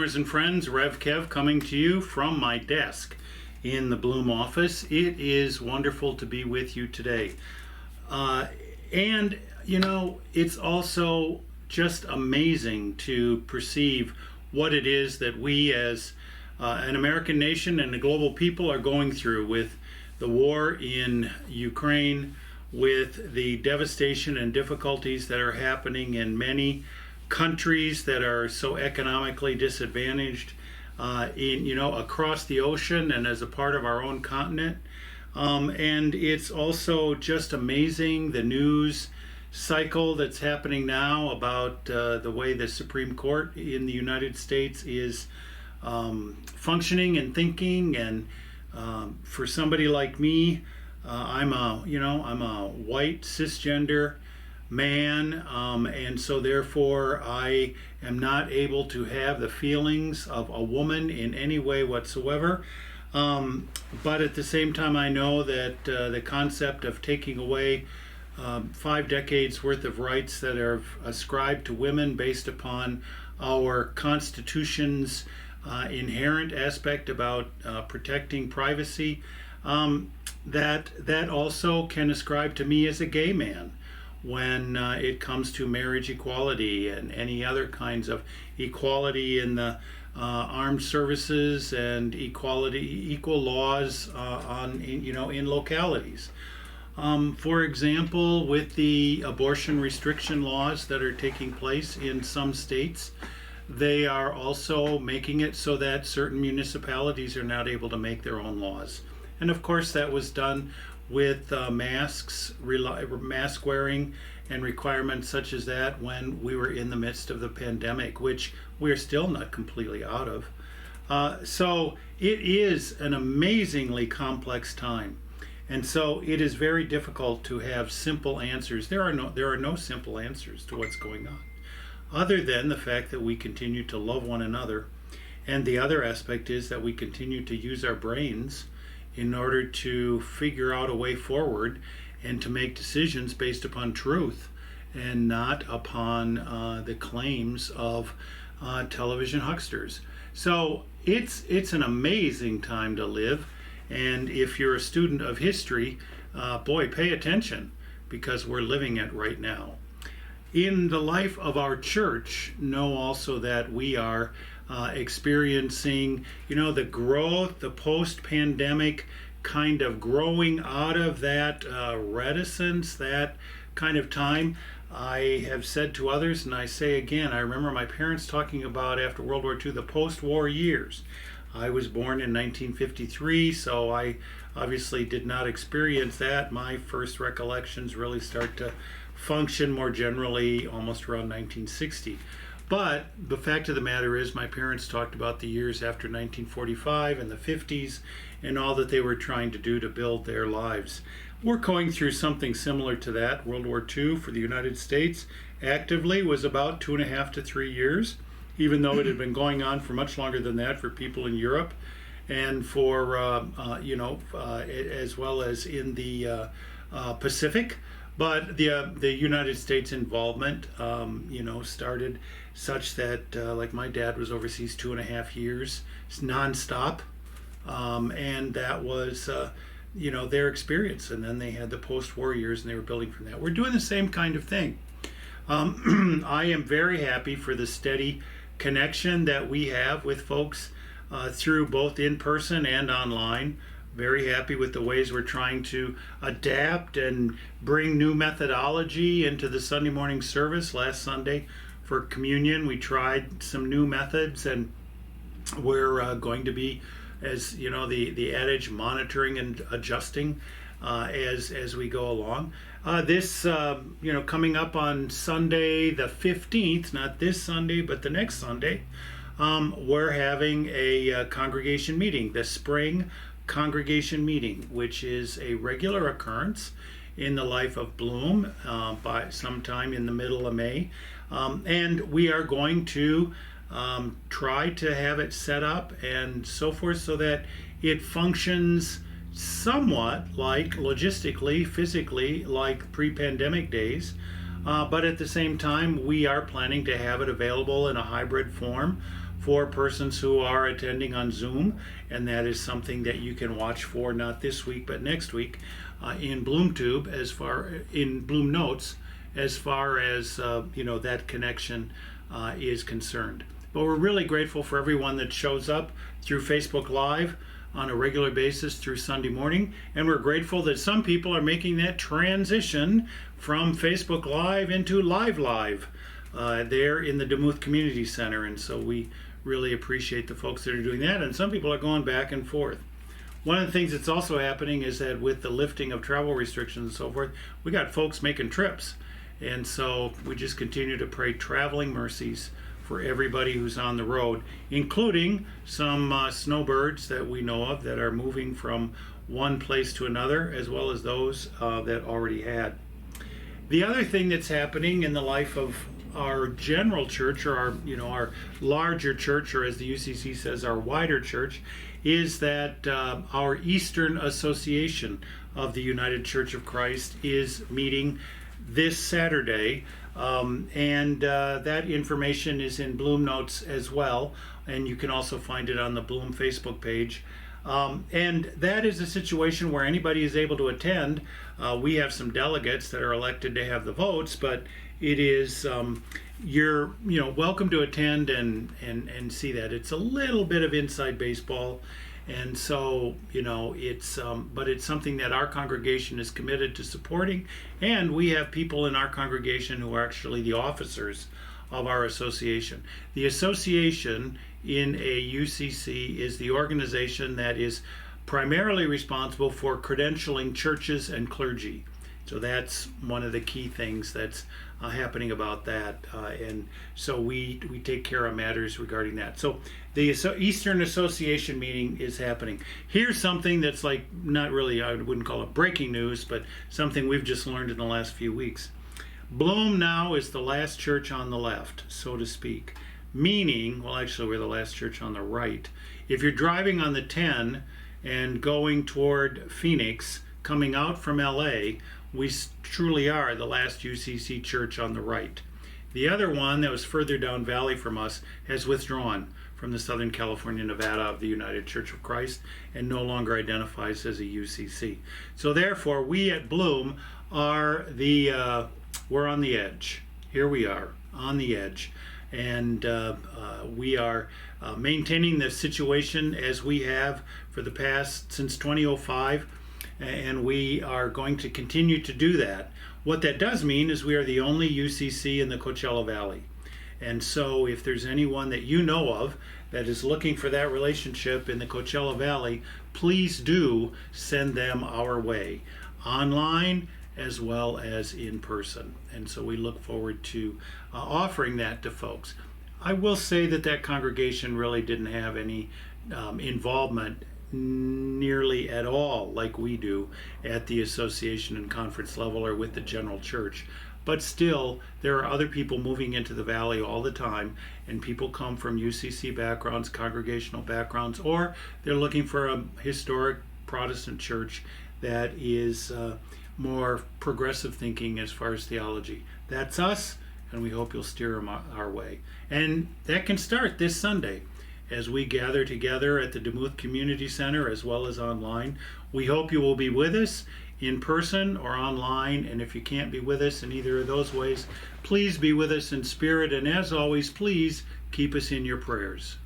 Bloomers and friends, Rev Kev coming to you from my desk in the Bloom office. It is wonderful to be with you today. And, you know, it's also just amazing to perceive what it is that we as an American nation and the global people are going through with the war in Ukraine, with the devastation and difficulties that are happening in many countries that are so economically disadvantaged across the ocean and as a part of our own continent. And it's also just amazing the news cycle that's happening now about the way the Supreme Court in the United States is functioning and thinking. And for somebody like me, I'm a white cisgender man, and so therefore I am not able to have the feelings of a woman in any way whatsoever. But at the same time, I know that the concept of taking away 5 decades worth of rights that are ascribed to women based upon our Constitution's inherent aspect about protecting privacy, that also can ascribe to me as a gay man when it comes to marriage equality and any other kinds of equality in the armed services and equal laws in localities. For example, with the abortion restriction laws that are taking place in some states, they are also making it so that certain municipalities are not able to make their own laws. And of course that was done with mask wearing and requirements such as that when we were in the midst of the pandemic, which we're still not completely out of. So it is an amazingly complex time. And so it is very difficult to have simple answers. There are no simple answers to what's going on, other than the fact that we continue to love one another. And the other aspect is that we continue to use our brains in order to figure out a way forward and to make decisions based upon truth and not upon the claims of television hucksters. So it's an amazing time to live. And if you're a student of history, pay attention, because we're living it right now. In the life of our church, know also that we are experiencing, the growth, the post-pandemic kind of growing out of that reticence, that kind of time. I have said to others, and I say again, I remember my parents talking about after World War II, the post-war years. I was born in 1953, so I obviously did not experience that. My first recollections really start to function more generally almost around 1960. But the fact of the matter is, my parents talked about the years after 1945 and the 50s and all that they were trying to do to build their lives. We're going through something similar to that. World War II for the United States actively was about 2.5 to 3 years, even though it had been going on for much longer than that for people in Europe and for, as well as in the Pacific. But the United States involvement, started such that, like my dad was overseas 2.5 years, nonstop, and that was, their experience. And then they had the post-war years, and they were building from that. We're doing the same kind of thing. I am very happy for the steady connection that we have with folks through both in person and online. Very happy with the ways we're trying to adapt and bring new methodology into the Sunday morning service. Last Sunday for communion, we tried some new methods, and we're going to be, as you know, the adage, monitoring and adjusting as we go along. This coming up on Sunday the 15th, not this Sunday, but the next Sunday, we're having a congregation meeting, the spring congregation meeting, which is a regular occurrence in the life of Bloom by sometime in the middle of May. And we are going to try to have it set up and so forth so that it functions somewhat like logistically, physically, like pre-pandemic days. But at the same time, we are planning to have it available in a hybrid form for persons who are attending on Zoom, and that is something that you can watch for not this week but next week in BloomTube, in Bloom Notes, as far as that connection is concerned. But we're really grateful for everyone that shows up through Facebook Live on a regular basis through Sunday morning, and we're grateful that some people are making that transition from Facebook Live into Live there in the Demuth Community Center, and so we really appreciate the folks that are doing that, and some people are going back and forth. One of the things that's also happening is that with the lifting of travel restrictions and so forth, we got folks making trips, and so we just continue to pray traveling mercies for everybody who's on the road, including some snowbirds that we know of that are moving from one place to another, as well as those that already had. The other thing that's happening in the life of our general church, or our larger church, or as the UCC says, our wider church, is that our Eastern Association of the United Church of Christ is meeting this Saturday. And that information is in Bloom Notes as well, and you can also find it on the Bloom Facebook page. And that is a situation where anybody is able to attend. We have some delegates that are elected to have the votes, but it is you're welcome to attend and see that. It's a little bit of inside baseball. And so, it's but it's something that our congregation is committed to supporting, and we have people in our congregation who are actually the officers of our association. The association in a UCC is the organization that is primarily responsible for credentialing churches and clergy. So that's one of the key things that's happening about that, and so we take care of matters regarding that. So the Eastern Association meeting is happening. Here's something that's like not really, I wouldn't call it breaking news, but something we've just learned in the last few weeks. Bloom now is the last church on the left, so to speak, meaning, well, actually we're the last church on the right. If you're driving on the 10 and going toward Phoenix, coming out from LA, we truly are the last UCC church on the right. The other one that was further down valley from us has withdrawn from the Southern California, Nevada of the United Church of Christ and no longer identifies as a UCC. So therefore, we at Bloom are we're on the edge. Here we are on the edge. And we are maintaining the situation as we have for the past, since 2005. And we are going to continue to do that. What that does mean is we are the only UCC in the Coachella Valley. And so if there's anyone that you know of that is looking for that relationship in the Coachella Valley, please do send them our way, online as well as in person. And so we look forward to offering that to folks. I will say that congregation really didn't have any involvement nearly at all like we do at the association and conference level or with the general church. But still, there are other people moving into the valley all the time, and people come from UCC backgrounds, congregational backgrounds, or they're looking for a historic Protestant church that is more progressive thinking as far as theology. That's us, and we hope you'll steer them our way. And that can start this Sunday as we gather together at the Demuth Community Center as well as online. We hope you will be with us in person or online, and if you can't be with us in either of those ways, please be with us in spirit, and as always, please keep us in your prayers.